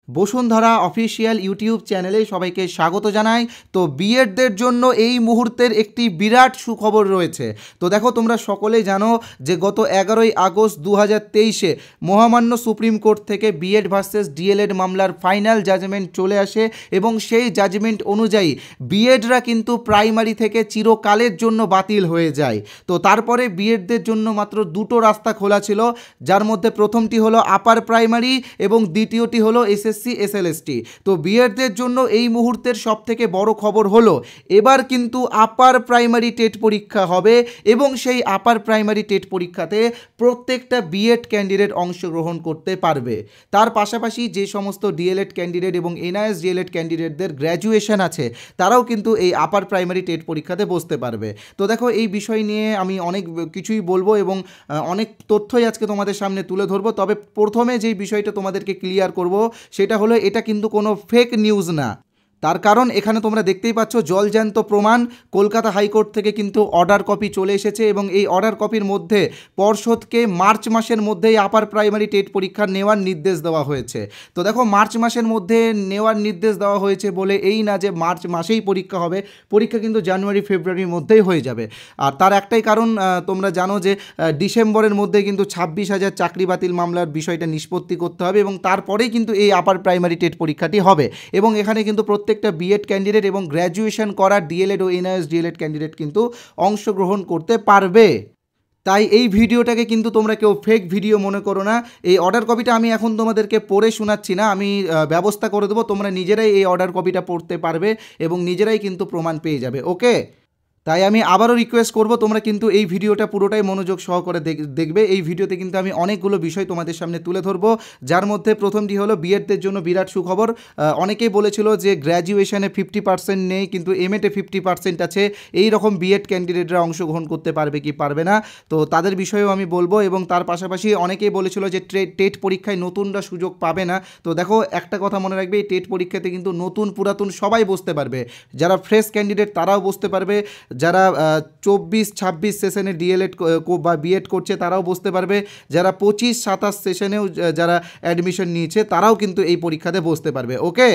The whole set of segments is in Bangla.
বসুন্ধরা অফিসিয়াল ইউটিউব চ্যানেলে সবাইকে স্বাগত জানাই। তো বিএডদের জন্য এই মুহূর্তের একটি বিরাট সুখবর রয়েছে। তো দেখো, তোমরা সকলেই জানো যে গত 11ই আগস্ট 2023-এ মহামান্য সুপ্রিম কোর্ট থেকে বিএড ভার্সেস ডিএলএড মামলার ফাইনাল জাজমেন্ট চলে আসে এবং সেই জাজমেন্ট অনুযায়ী বিএডরা কিন্তু প্রাইমারি থেকে চিরকালের জন্য বাতিল হয়ে যায়। তো তারপরে বিএডদের জন্য মাত্র দুটো রাস্তা খোলা ছিল, যার মধ্যে প্রথমটি হলো আপার প্রাইমারি এবং দ্বিতীয়টি হলো এসএলএসটি। তো বিএডদের জন্য এই মুহূর্তের সবথেকে বড় খবর হলো এবার কিন্তু আপার প্রাইমারি টেট পরীক্ষা হবে এবং সেই আপার প্রাইমারি টেট পরীক্ষাতে প্রত্যেকটা বিএড ক্যান্ডিডেট অংশগ্রহণ করতে পারবে। তার পাশাপাশি যে সমস্ত ডিএলএড ক্যান্ডিডেট এবং এনআইএস ডিএলএড ক্যান্ডিডেটদের গ্র্যাজুয়েশন আছে তারাও কিন্তু এই আপার প্রাইমারি টেট পরীক্ষাতে বসতে পারবে। তো দেখো, এই বিষয় নিয়ে আমি অনেক কিছুই বলবো এবং অনেক তথ্যই আজকে তোমাদের সামনে তুলে ধরবো। তবে প্রথমে যেই বিষয়টা তোমাদেরকে ক্লিয়ার করব সেটা হলো এটা কিন্তু কোনো ফেক নিউজ না। তার কারণ এখানে তোমরা দেখতেই পাচ্ছ জলজ্যান্ত প্রমাণ। কলকাতা হাইকোর্ট থেকে কিন্তু অর্ডার কপি চলে এসেছে এবং এই অর্ডার কপির মধ্যে পর্ষদকে মার্চ মাসের মধ্যেই আপার প্রাইমারি টেট পরীক্ষা নেওয়ার নির্দেশ দেওয়া হয়েছে। তো দেখো, মার্চ মাসের মধ্যে নেওয়ার নির্দেশ দেওয়া হয়েছে বলে এই না যে মার্চ মাসেই পরীক্ষা হবে, পরীক্ষা কিন্তু জানুয়ারি ফেব্রুয়ারির মধ্যেই হয়ে যাবে। আর তার একটাই কারণ, তোমরা জানো যে ডিসেম্বরের মধ্যে কিন্তু 26,000 চাকরি বাতিল মামলার বিষয়টা নিষ্পত্তি করতে হবে এবং তারপরেই কিন্তু এই আপার প্রাইমারি টেট পরীক্ষাটি হবে। এবং এখানে কিন্তু প্রত্যেকটা বিএড ক্যান্ডিডেট এবং গ্র্যাজুয়েশন করা ডিএলএড ও এনআইএস ডিএলএড ক্যান্ডিডেট কিন্তু অংশগ্রহণ করতে পারবে। তাই এই ভিডিওটাকে কিন্তু তোমরা কেউ ফেক ভিডিও মনে করো না। এই অর্ডার কপিটা আমি এখন তোমাদেরকে পড়ে শোনাচ্ছি না, আমি ব্যবস্থা করে দেবো, তোমরা নিজেরাই এই অর্ডার কপিটা পড়তে পারবে এবং নিজেরাই কিন্তু প্রমাণ পেয়ে যাবে। ওকে, তাই আমি আবারও রিকোয়েস্ট করব তোমরা কিন্তু এই ভিডিওটা পুরোটাই মনোযোগ সহকারে দেখবে। এই ভিডিওতে কিন্তু আমি অনেকগুলো বিষয় তোমাদের সামনে তুলে ধরবো, যার মধ্যে প্রথমটি হলো বিএডদের জন্য বিরাট সুখবর। অনেকেই বলেছিল যে গ্র্যাজুয়েশনে 50% নেই কিন্তু এমএতে 50% আছে, এই রকম বিএড ক্যান্ডিডেটরা অংশগ্রহণ করতে পারবে কি পারবে না, তো তাদের বিষয়েও আমি বলবো। এবং তার পাশাপাশি অনেকেই বলেছিল যে টেট পরীক্ষায় নতুনরা সুযোগ পাবে না। তো দেখো, একটা কথা মনে রাখবে, এই টেট পরীক্ষাতে কিন্তু নতুন পুরাতন সবাই বসতে পারবে। যারা ফ্রেশ ক্যান্ডিডেট তারাও বসতে পারবে, যারা 24-26 সেশনে ডিএলএড বা বিএড করছে তারাও বসতে পারবে, যারা 25-27 সেশনেও যারা অ্যাডমিশন নিয়েছে তারাও কিন্তু এই পরীক্ষাতে বসতে পারবে। ওকে,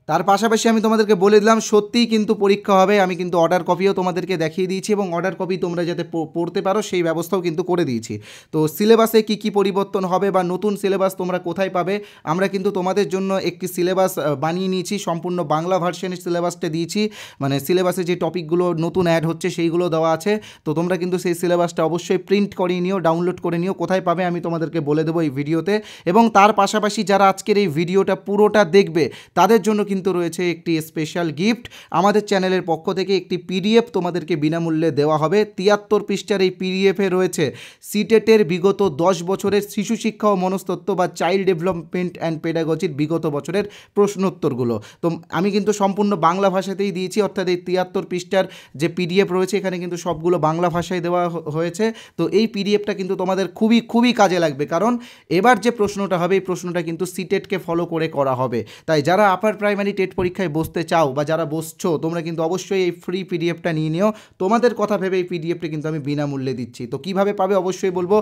তার পাশাপাশি আমি তোমাদেরকে বলে দিলাম সত্যিই কিন্তু পরীক্ষা হবে। আমি কিন্তু অর্ডার কপিও তোমাদেরকে দেখিয়ে দিয়েছি এবং অর্ডার কপি তোমরা যাতে পড়তে পারো সেই ব্যবস্থাও কিন্তু করে দিয়েছি। তো সিলেবাসে কি কি পরিবর্তন হবে বা নতুন সিলেবাস তোমরা কোথায় পাবে, আমরা কিন্তু তোমাদের জন্য একটি সিলেবাস বানিয়ে নিয়েছি, সম্পূর্ণ বাংলা ভার্সনের সিলেবাসটা দিয়েছি। মানে সিলেবাসে যে টপিকগুলো নতুন অ্যাড হচ্ছে সেইগুলো দেওয়া আছে। তো তোমরা কিন্তু সেই সিলেবাসটা অবশ্যই প্রিন্ট করে নিও, ডাউনলোড করে নিও। কোথায় পাবে আমি তোমাদেরকে বলে দেবো এই ভিডিওতে। এবং তার পাশাপাশি যারা আজকের এই ভিডিওটা পুরোটা দেখবে তাদের জন্য কিন্তু রয়েছে একটি স্পেশাল গিফট। আমাদের চ্যানেলের পক্ষ থেকে একটি পিডিএফ তোমাদেরকে বিনামূল্যে দেওয়া হবে। 73 পৃষ্ঠার এই পিডিএফে রয়েছে সিটেটের বিগত 10 বছরের শিশু শিক্ষা ও মনস্তত্ত্ব বা চাইল্ড ডেভেলপমেন্ট অ্যান্ড পেডাগজির বিগত বছরের প্রশ্নোত্তরগুলো। তো আমি কিন্তু সম্পূর্ণ বাংলা ভাষাতেই দিয়েছি, অর্থাৎ এই 73 পৃষ্ঠার যে পিডিএফ রয়েছে এখানে কিন্তু সবগুলো বাংলা ভাষায় দেওয়া হয়েছে। তো এই পিডিএফটা কিন্তু তোমাদের খুবই খুবই কাজে লাগবে, কারণ এবার যে প্রশ্নটা হবে এই প্রশ্নটা কিন্তু সিটেটকে ফলো করে করা হবে। তাই যারা আপার প্রাইমারি টেট পরীক্ষায় বসতে চাও বা যারা বসছো তোমরা কিন্তু অবশ্যই এই ফ্রি পিডিএফটা নিয়ে নিও। তোমাদের কথা ভেবে এই পিডিএফটা কিন্তু আমি বিনামূল্যে দিচ্ছি। তো কিভাবে পাবে অবশ্যই বলবো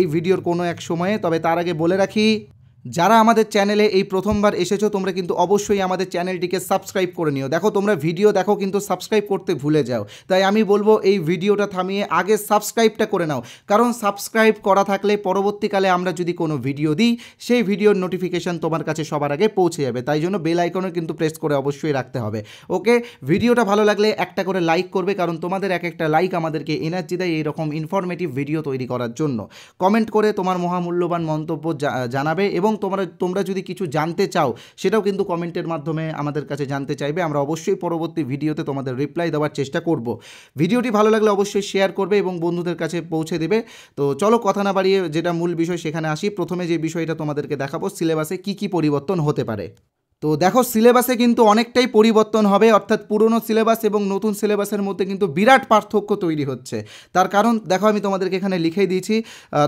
এই ভিডিওর কোনো এক সময়ে। তবে তার আগে বলে রাখি, যারা আমাদের চ্যানেলে এই প্রথমবার এসেছো তোমরা কিন্তু অবশ্যই আমাদের চ্যানেলটিকে সাবস্ক্রাইব করে নিও। দেখো, তোমরা ভিডিও দেখো কিন্তু সাবস্ক্রাইব করতে ভুলে যাও। তাই আমি বলবো এই ভিডিওটা থামিয়ে আগে সাবস্ক্রাইবটা করে নাও, কারণ সাবস্ক্রাইব করা থাকলে পরবর্তীকালে আমরা যদি কোনো ভিডিও দিই সেই ভিডিওর নোটিফিকেশান তোমার কাছে সবার আগে পৌঁছে যাবে। তাই জন্য বেল আইকনও কিন্তু প্রেস করে অবশ্যই রাখতে হবে। ওকে, ভিডিওটা ভালো লাগলে একটা করে লাইক করবে, কারণ তোমাদের এক একটা লাইক আমাদেরকে এনার্জি দেয় এইরকম ইনফরমেটিভ ভিডিও তৈরি করার জন্য। কমেন্ট করে তোমার মহামূল্যবান মন্তব্য জানাবে এবং তোমরা যদি কিছু জানতে চাও সেটাও কিন্তু কমেন্টের মাধ্যমে আমাদের কাছে জানতে চাইবে। আমরা অবশ্যই পরবর্তী ভিডিওতে তোমাদের রিপ্লাই দেওয়ার চেষ্টা করব। ভিডিওটি ভালো লাগলে অবশ্যই শেয়ার করবে এবং বন্ধুদের কাছে পৌঁছে দেবে। তো চলো কথা না বাড়িয়ে যেটা মূল বিষয় সেখানে আসি। প্রথমে যে বিষয়টা তোমাদেরকে দেখাবো, সিলেবাসে কি কি পরিবর্তন হতে পারে। তো দেখো, সিলেবাসে কিন্তু অনেকটাই পরিবর্তন হবে, অর্থাৎ পুরনো সিলেবাস এবং নতুন সিলেবাসের মধ্যে কিন্তু বিরাট পার্থক্য তৈরি হচ্ছে। তার কারণ দেখো, আমি তোমাদেরকে এখানে লিখে দিয়েছি।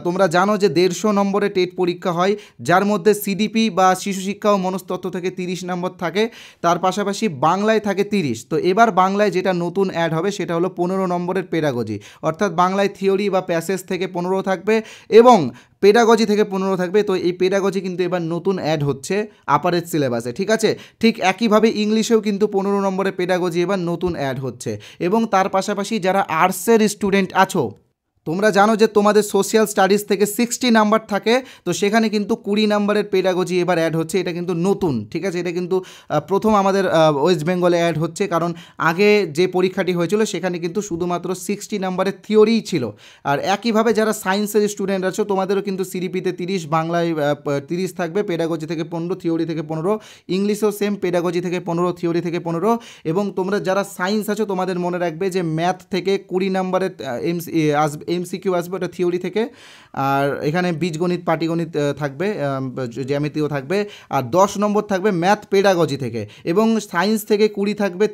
তোমরা জানো যে 150 নম্বরে টেট পরীক্ষা হয়, যার মধ্যে সিডিপি বা শিশু শিক্ষা ও মনস্তত্ত্ব থেকে 30 নম্বর থাকে, তার পাশাপাশি বাংলায় থাকে 30। তো এবার বাংলায় যেটা নতুন অ্যাড হবে সেটা হলো 15 নম্বরের পেডাগজি, অর্থাৎ বাংলায় থিওরি বা প্যাসেজ থেকে 15 থাকবে এবং পেডাগজি থেকে 15 থাকবে। তো এই পেডাগজি কিন্তু এবার নতুন অ্যাড হচ্ছে আপারের সিলেবাসে, ঠিক আছে। ঠিক একইভাবে ইংলিশেও কিন্তু 15 নম্বরে পেডাগজি এবার নতুন অ্যাড হচ্ছে। এবং তার পাশাপাশি যারা আর্টসের স্টুডেন্ট আছো, তোমরা জানো যে তোমাদের সোশ্যাল স্টাডিজ থেকে 60 নাম্বার থাকে, তো সেখানে কিন্তু 20 নাম্বারের পেডাগজি এবার অ্যাড হচ্ছে। এটা কিন্তু নতুন, ঠিক আছে। এটা কিন্তু প্রথম আমাদের ওয়েস্ট বেঙ্গলে অ্যাড হচ্ছে, কারণ আগে যে পরীক্ষাটি হয়েছিল সেখানে কিন্তু শুধুমাত্র 60 নাম্বারের থিওরিই ছিল। আর একইভাবে যারা সায়েন্সের স্টুডেন্ট আছো, তোমাদেরও কিন্তু সিডিপিতে 30, বাংলায় 30 থাকবে, পেডাগজি থেকে 15, থিওরি থেকে 15, ইংলিশেও সেম, পেডাগজি থেকে 15, থিওরি থেকে 15। এবং তোমরা যারা সায়েন্স আছো তোমাদের মনে রাখবে যে ম্যাথ থেকে 20 নাম্বারের এমসিকিউ আসবে, ওটা থিওরি থেকে। আর এখানে বীজগণিত, পাটিগণিত থাকবে, জ্যামিতিও থাকবে। আর 10 নম্বর থাকবে ম্যাথ পেডাগজি থেকে। এবং সায়েন্স থেকে 20 থাকবে,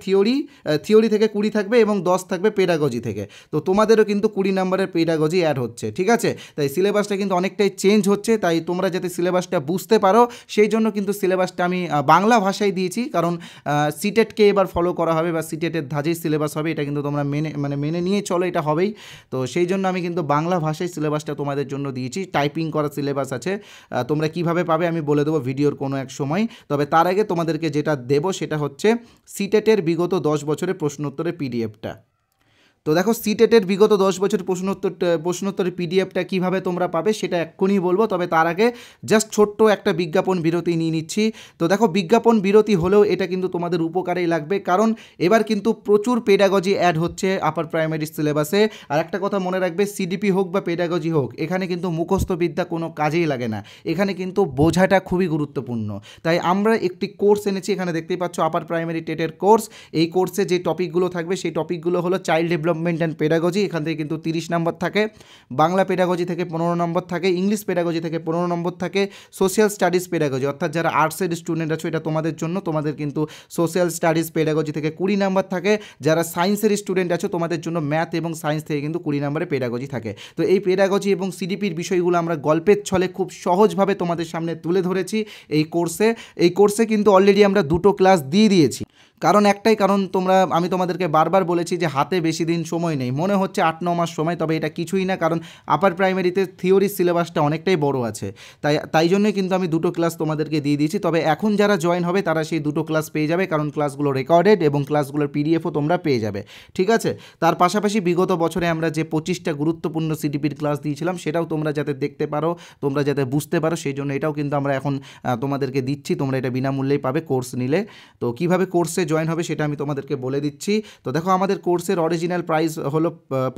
থিওরি থেকে 20 থাকবে, এবং 10 থাকবে পেডাগজি থেকে। তো তোমাদেরও কিন্তু 20 নম্বরের পেডাগজি অ্যাড হচ্ছে, ঠিক আছে। তাই সিলেবাসটা কিন্তু অনেকটাই চেঞ্জ হচ্ছে। তাই তোমরা যাতে সিলেবাসটা বুঝতে পারো সেই জন্য কিন্তু সিলেবাসটা আমি বাংলা ভাষায় দিয়েছি, কারণ সিটেটকে এবার ফলো করা হবে বা সিটেটের ধাঁচেই সিলেবাস হবে। এটা কিন্তু তোমরা মেনে নিয়ে চলো, এটা হবেই। তো সেই জন্য আমি কিন্তু বাংলা ভাষায় সিলেবাসটা তোমাদের জন্য দিয়েছি। টাইপিং করা সিলেবাস আছে, তোমরা কিভাবে পাবে আমি বলে দেবো ভিডিওর কোনো এক সময়। তবে তার আগে তোমাদেরকে যেটা দেবো সেটা হচ্ছে সিটেটের বিগত 10 বছরের প্রশ্নোত্তরের পিডিএফটা। তো দেখো, সিটেটের বিগত 10 বছর প্রশ্নোত্তরের পিডিএফটা কীভাবে তোমরা পাবে সেটা এক্ষুনি বলবো। তবে তার আগে জাস্ট ছোট্ট একটা বিজ্ঞাপন বিরতি নিয়ে নিচ্ছি। তো দেখো, বিজ্ঞাপন বিরতি হলেও এটা কিন্তু তোমাদের উপকারেই লাগবে, কারণ এবার কিন্তু প্রচুর পেডাগজি অ্যাড হচ্ছে আপার প্রাইমারি সিলেবাসে। আর একটা কথা মনে রাখবে, সিডিপি হোক বা পেডাগজি হোক, এখানে কিন্তু মুখস্থ বিদ্যা কোনো কাজেই লাগে না, এখানে কিন্তু বোঝাটা খুবই গুরুত্বপূর্ণ। তাই আমরা একটি কোর্স এনেছি, এখানে দেখতেই পাচ্ছ আপার প্রাইমারি টেটের কোর্স। এই কোর্সে যে টপিকগুলো থাকবে সেই টপিকগুলো হলো চাইল্ড ডেভেলপমেন্ট অ্যান্ড পেডাগজি, এখান থেকে কিন্তু 30 নম্বর থাকে, বাংলা পেডাগজি থেকে 15 নম্বর থাকে, ইংলিশ পেডাগজি থেকে 15 নম্বর থাকে, সোশ্যাল স্টাডিজ পেডাগজি, অর্থাৎ যারা আর্টসের স্টুডেন্ট আছো এটা তোমাদের জন্য, তোমাদের কিন্তু সোশ্যাল স্টাডিজ পেডাগজি থেকে 20 নম্বর থাকে। যারা সায়েন্সের স্টুডেন্ট আছো তোমাদের জন্য ম্যাথ এবং সায়েন্স থেকে কিন্তু 20 নম্বরে পেডাগজি থাকে। তো এই পেডাগজি এবং সিডিপির বিষয়গুলো আমরা গল্পের ছলে খুব সহজভাবে তোমাদের সামনে তুলে ধরেছি এই কোর্সে কিন্তু অলরেডি আমরা 2টো ক্লাস দিয়ে দিয়েছি। কারণ আমি তোমাদেরকে বারবার বলেছি যে হাতে বেশি দিন সময় নেই, মনে হচ্ছে 8-9 মাস সময়, তবে এটা কিছুই না, কারণ আপার প্রাইমারিতে থিওরির সিলেবাসটা অনেকটাই বড় আছে। তাই জন্যই কিন্তু আমি 2টো ক্লাস তোমাদেরকে দিয়ে দিয়েছি। তবে এখন যারা জয়েন হবে তারা সেই 2টো ক্লাস পেয়ে যাবে, কারণ ক্লাসগুলো রেকর্ডেড এবং ক্লাসগুলোর পিডিএফও তোমরা পেয়ে যাবে, ঠিক আছে। তার পাশাপাশি বিগত বছরে আমরা যে 25টা গুরুত্বপূর্ণ সিডিপির ক্লাস দিয়েছিলাম সেটাও তোমরা যাতে দেখতে পারো, তোমরা যাতে বুঝতে পারো, সেই জন্য এটাও কিন্তু আমরা এখন তোমাদেরকে দিচ্ছি। তোমরা এটা বিনামূল্যেই পাবে কোর্স নিলে। তো কীভাবে কোর্সে জয়েন হবে সেটা আমি তোমাদেরকে বলে দিচ্ছি। তো দেখো, আমাদের কোর্সের অরিজিনাল প্রাইস হলো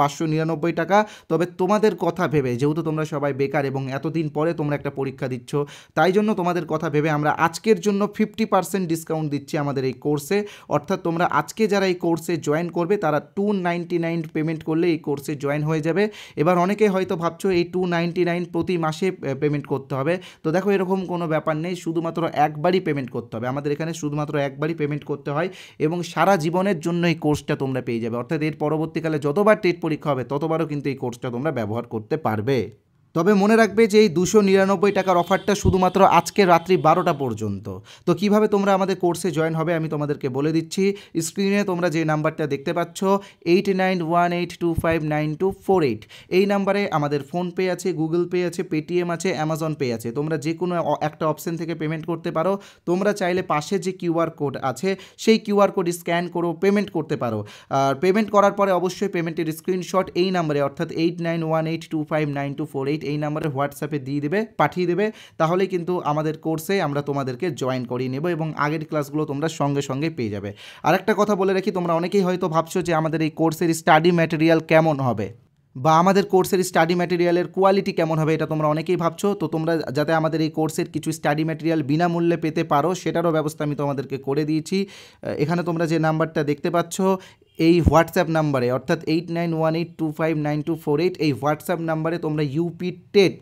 599 টাকা। তবে তোমাদের কথা ভেবে, যেহেতু তোমরা সবাই বেকার এবং এতদিন পরে তোমরা একটা পরীক্ষা দিচ্ছ, তাই জন্য তোমাদের কথা ভেবে আমরা আজকের জন্য 50% ডিসকাউন্ট দিচ্ছি আমাদের এই কোর্সে। অর্থাৎ তোমরা আজকে যারা এই কোর্সে জয়েন করবে তারা 299 পেমেন্ট করলে এই কোর্সে জয়েন হয়ে যাবে। এবার অনেকে হয়তো ভাবছো এই 299 প্রতি মাসে পেমেন্ট করতে হবে। তো দেখো, এরকম কোনো ব্যাপার নেই, শুধুমাত্র একবারই পেমেন্ট করতে হবে। আমাদের এখানে শুধুমাত্র একবারই পেমেন্ট করতে হয় এবং সারা জীবনের জন্য এই কোর্সটা তোমরা পেয়ে যাবে। অর্থাৎ এর পরবর্তীকালে যতবার টেট পরীক্ষা হবে ততবারও কিন্তু এই কোর্সটা তোমরা ব্যবহার করতে পারবে। তবে মনে রাখবে যে এই 299 টাকার অফারটা শুধুমাত্র আজকে রাত্রি 12টা পর্যন্ত। তো কিভাবে তোমরা আমাদের কোর্সে জয়েন হবে আমি তোমাদেরকে বলে দিচ্ছি। স্ক্রিনে তোমরা যে নাম্বারটা দেখতে পাচ্ছ 8918259248, এই নাম্বারে আমাদের ফোনপে আছে, গুগল পে আছে, পেটিএম আছে, অ্যামাজন পে আছে। তোমরা যে কোনো একটা অপশন থেকে পেমেন্ট করতে পারো। তোমরা চাইলে পাশে যে কিউআর কোড আছে সেই কিউআর কোড স্ক্যান করো পেমেন্ট করতে পারো। আর পেমেন্ট করার পরে অবশ্যই পেমেন্টের স্ক্রিনশট এই নাম্বারে, অর্থাৎ 8918259248 এই নাম্বারে হোয়াটসঅ্যাপে পাঠিয়ে দেবে। তাহলেই কিন্তু আমাদের কোর্সে আমরা তোমাদেরকে জয়েন করিয়ে নেব এবং আগের ক্লাসগুলো তোমরা সঙ্গে সঙ্গে পেয়ে যাবে। আর একটা কথা বলে রাখি, তোমরা অনেকেই হয়তো ভাবছো যে আমাদের এই কোর্সের স্টাডি ম্যাটেরিয়াল কেমন হবে বা আমাদের কোর্সের স্টাডি ম্যাটেরিয়ালের কোয়ালিটি কেমন হবে, এটা তোমরা অনেকেই ভাবছো। তো তোমরা যাতে আমাদের এই কোর্সের কিছু স্টাডি ম্যাটেরিয়াল বিনামূল্যে পেতে পারো সেটারও ব্যবস্থা আমি তোমাদেরকে করে দিয়েছি। এখানে তোমরা যে নাম্বারটা দেখতে পাচ্ছ এই হোয়াটসঅ্যাপ নাম্বারে, অর্থাৎ 8918259248 এই হোয়াটসঅ্যাপ নাম্বারে তোমরা ইউপি টেট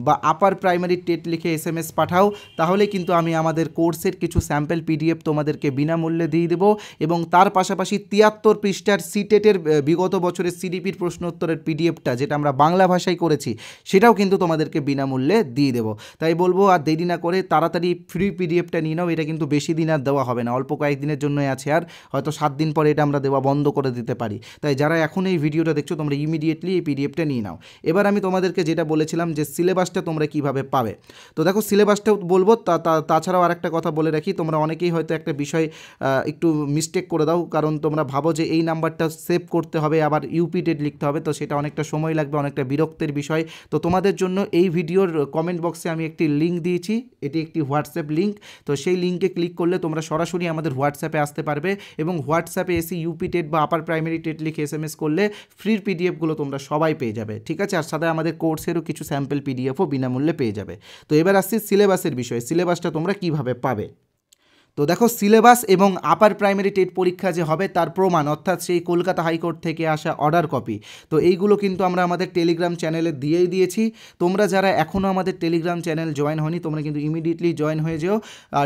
বা আপার প্রাইমারি টেট লিখে SMS পাঠাও। তাহলে কিন্তু আমি আমাদের কোর্সের কিছু স্যাম্পল পিডিএফ তোমাদেরকে বিনামূল্যে দিয়ে দেবো এবং তার পাশাপাশি 73 পৃষ্ঠার সিটেটের বিগত বছরের সিডিপির প্রশ্নোত্তরের পিডিএফটা যেটা আমরা বাংলা ভাষায় করেছি সেটাও কিন্তু তোমাদেরকে বিনামূল্যে দিয়ে দেবো। তাই বলবো আর দেরি না করে তাড়াতাড়ি ফ্রি পিডিএফটা নিয়ে নাও। এটা কিন্তু বেশি দিন আর দেওয়া হবে না, অল্প কয়েকদিনের জন্যই আছে, আর হয়তো 7 দিন পরে এটা আমরা দেওয়া বন্ধ বন্ধ করে দিতে পারি। তাই যারা এখন এই ভিডিওটা দেখছো তোমরা ইমিডিয়েটলি এই পিডিএফটা নিয়ে নাও। এবার আমি তোমাদেরকে যেটা বলেছিলাম যে সিলেবাসটা তোমরা কিভাবে পাবে। তো দেখো সিলেবাসটাও বলবো, তাছাড়াও আরেকটা কথা বলে রাখি, তোমরা অনেকেই হয়তো একটা বিষয় একটু মিস্টেক করে দাও, কারণ তোমরা ভাবো যে এই নাম্বারটা সেভ করতে হবে আবার ইউপি ডেট লিখতে হবে, তো সেটা অনেকটা সময় লাগবে, অনেকটা বিরক্তের বিষয়। তো তোমাদের জন্য এই ভিডিওর কমেন্ট বক্সে আমি একটি লিঙ্ক দিয়েছি, এটি একটি হোয়াটসঅ্যাপ লিঙ্ক। তো সেই লিঙ্কে ক্লিক করলে তোমরা সরাসরি আমাদের হোয়াটসঅ্যাপে আসতে পারবে এবং হোয়াটসঅ্যাপে এসে ইউপি টেট বা আপার প্রাইমারি টেট লিখে SMS করলে ফ্রির পিডিএফগুলো তোমরা সবাই পেয়ে যাবে, ঠিক আছে। আর সাথে আমাদের কোর্সেরও কিছু স্যাম্পল পিডিএফও বিনামূল্যে পেয়ে যাবে। তো এবার আসছি সিলেবাসের বিষয়ে, সিলেবাসটা তোমরা কিভাবে পাবে। তো দেখো সিলেবাস এবং আপার প্রাইমারি টেট পরীক্ষা যে হবে তার প্রমাণ, অর্থাৎ সেই কলকাতা হাইকোর্ট থেকে আসা অর্ডার কপি, তো এইগুলো কিন্তু আমরা আমাদের টেলিগ্রাম চ্যানেলে দিয়েই দিয়েছি। তোমরা যারা এখনও আমাদের টেলিগ্রাম চ্যানেল জয়েন হয়নি তোমরা কিন্তু ইমিডিয়েটলি জয়েন হয়ে যেও।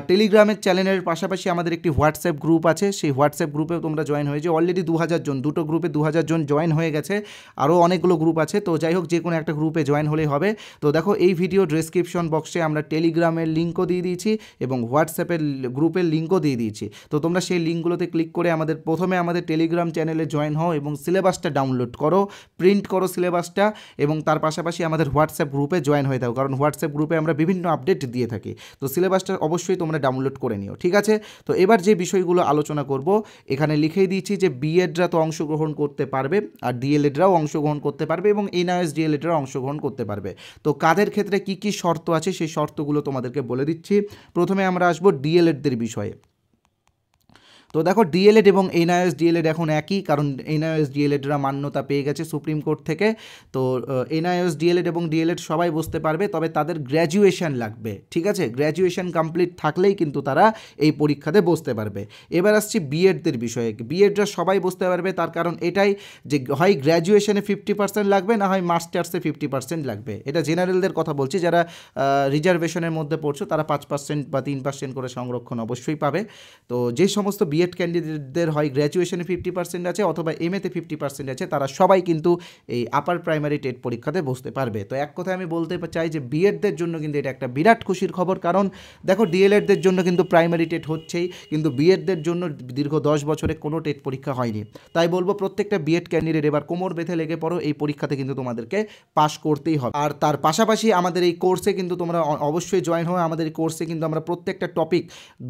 টেলিগ্রামের চ্যানেলের পাশাপাশি আমাদের একটি হোয়াটসঅ্যাপ গ্রুপ আছে, সেই হোয়াটসঅ্যাপ গ্রুপেও তোমরা জয়েন হয়ে যেও। অলরেডি 2000 জন, দুটো গ্রুপে 2000 জন জয়েন হয়ে গেছে, আরও অনেকগুলো গ্রুপ আছে। তো যাই হোক, যে কোনো একটা গ্রুপে জয়েন হলেই হবে। তো দেখো এই ভিডিও ডেসক্রিপশন বক্সে আমরা টেলিগ্রামের লিঙ্কও দিয়ে দিয়েছি এবং হোয়াটসঅ্যাপের গ্রুপের লিঙ্কও দিয়ে দিয়েছি। তো তোমরা সেই লিঙ্কগুলোতে ক্লিক করে প্রথমে আমাদের টেলিগ্রাম চ্যানেলে জয়েন হও এবং সিলেবাসটা ডাউনলোড করো, প্রিন্ট করো সিলেবাসটা, এবং তার পাশাপাশি আমাদের হোয়াটসঅ্যাপ গ্রুপে জয়েন হয়ে থাকো, কারণ হোয়াটসঅ্যাপ গ্রুপে আমরা বিভিন্ন আপডেট দিয়ে থাকি। তো সিলেবাসটা অবশ্যই তোমরা ডাউনলোড করে নিও, ঠিক আছে। তো এবার যে বিষয়গুলো আলোচনা করব, এখানে লিখেই দিয়েছি যে বিএডরা তো অংশগ্রহণ করতে পারবে, আর ডিএলএডরাও অংশগ্রহণ করতে পারবে এবং NIOS ডিএলএডরাও অংশগ্রহণ করতে পারবে। তো কাদের ক্ষেত্রে কী কী শর্ত আছে সেই শর্তগুলো তোমাদেরকে বলে দিচ্ছি। প্রথমে আমরা আসবো ডিএলএডদের বিষয়ে। তো দেখো ডিএলএড এবং NIOS ডিএলএড এখন একই, কারণ NIOS ডিএলএডরা মান্যতা পেয়ে গেছে সুপ্রিম কোর্ট থেকে। তো NIOS ডিএলএড এবং ডিএলএড সবাই বসতে পারবে, তবে তাদের গ্র্যাজুয়েশন লাগবে, ঠিক আছে। গ্র্যাজুয়েশন কমপ্লিট থাকলেই কিন্তু তারা এই পরীক্ষাতে বসতে পারবে। এবার আসছি বিএডদের বিষয়ে। বিএডরা সবাই বসতে পারবে, তার কারণ এটাই যে হয় গ্র্যাজুয়েশনে 50% লাগবে, না হয় মাস্টার্সে 50% লাগবে। এটা জেনারেলদের কথা বলছি, যারা রিজার্ভেশনের মধ্যে পড়ছো তারা 5% বা 3% করে সংরক্ষণ অবশ্যই পাবে। তো যে সমস্ত বিএড ক্যান্ডিডেটদের হয় গ্র্যাজুয়েশনে 50% আছে অথবা MA-তে 50% আছে, তারা সবাই কিন্তু এই আপার প্রাইমারি টেট পরীক্ষাতে বসতে পারবে। তো এক কথায় আমি বলতে চাই যে বিএডদের জন্য কিন্তু এটা একটা বিরাট খুশির খবর, কারণ দেখো ডিএলএডদের জন্য কিন্তু প্রাইমারি টেট হচ্ছেই, কিন্তু বিএডদের জন্য দীর্ঘ 10 বছরে কোনো টেট পরীক্ষা হয়নি। তাই বলবো প্রত্যেকটা বিএড ক্যান্ডিডেট এবার কোমর বেঁধে লেগে পড়ো, এই পরীক্ষাতে কিন্তু তোমাদেরকে পাশ করতেই হবে। আর তার পাশাপাশি আমাদের এই কোর্সে কিন্তু তোমরা অবশ্যই জয়েন হও। আমাদের এই কোর্সে কিন্তু আমরা প্রত্যেকটা টপিক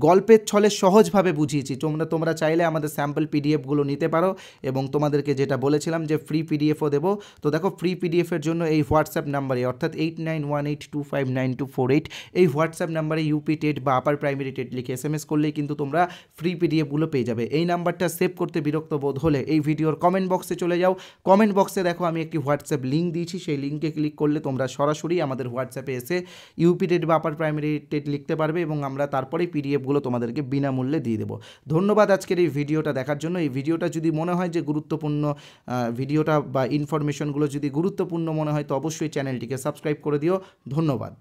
গল্পের ছলে সহজভাবে বুঝিয়েছি। তোমরা চাইলে আমাদের স্যাম্পল পিডিএফগুলো নিতে পারো এবং তোমাদেরকে যেটা বলেছিলাম যে ফ্রি পিডিএফও দেবো। তো দেখো ফ্রি পিডিএফের জন্য এই হোয়াটসঅ্যাপ নাম্বারে, অর্থাৎ 8918259248, এই হোয়াটসঅ্যাপ নাম্বারে ইউপি টেট বা আপার প্রাইমারি টেট লিখে SMS করলেই কিন্তু তোমরা ফ্রি পিডিএফগুলো পেয়ে যাবে। এই নাম্বারটা সেভ করতে বিরক্ত বোধ হলে এই ভিডিওর কমেন্ট বক্সে চলে যাও। কমেন্ট বক্সে দেখো আমি একটি হোয়াটসঅ্যাপ লিঙ্ক দিয়েছি, সেই লিঙ্কে ক্লিক করলে তোমরা সরাসরি আমাদের হোয়াটসঅ্যাপে এসে ইউপি টেট বা আপার প্রাইমারি টেট লিখতে পারবে এবং আমরা তারপরেই পিডিএফগুলো তোমাদেরকে বিনামূল্যে দিয়ে দেবো। ধন্যবাদ আজকের এই ভিডিওটা দেখার জন্য। এই ভিডিওটা যদি মনে হয় যে গুরুত্বপূর্ণ, ভিডিওটা বা ইনফরমেশনগুলো যদি গুরুত্বপূর্ণ মনে হয় তো অবশ্যই চ্যানেলটিকে সাবস্ক্রাইব করে দিও। ধন্যবাদ।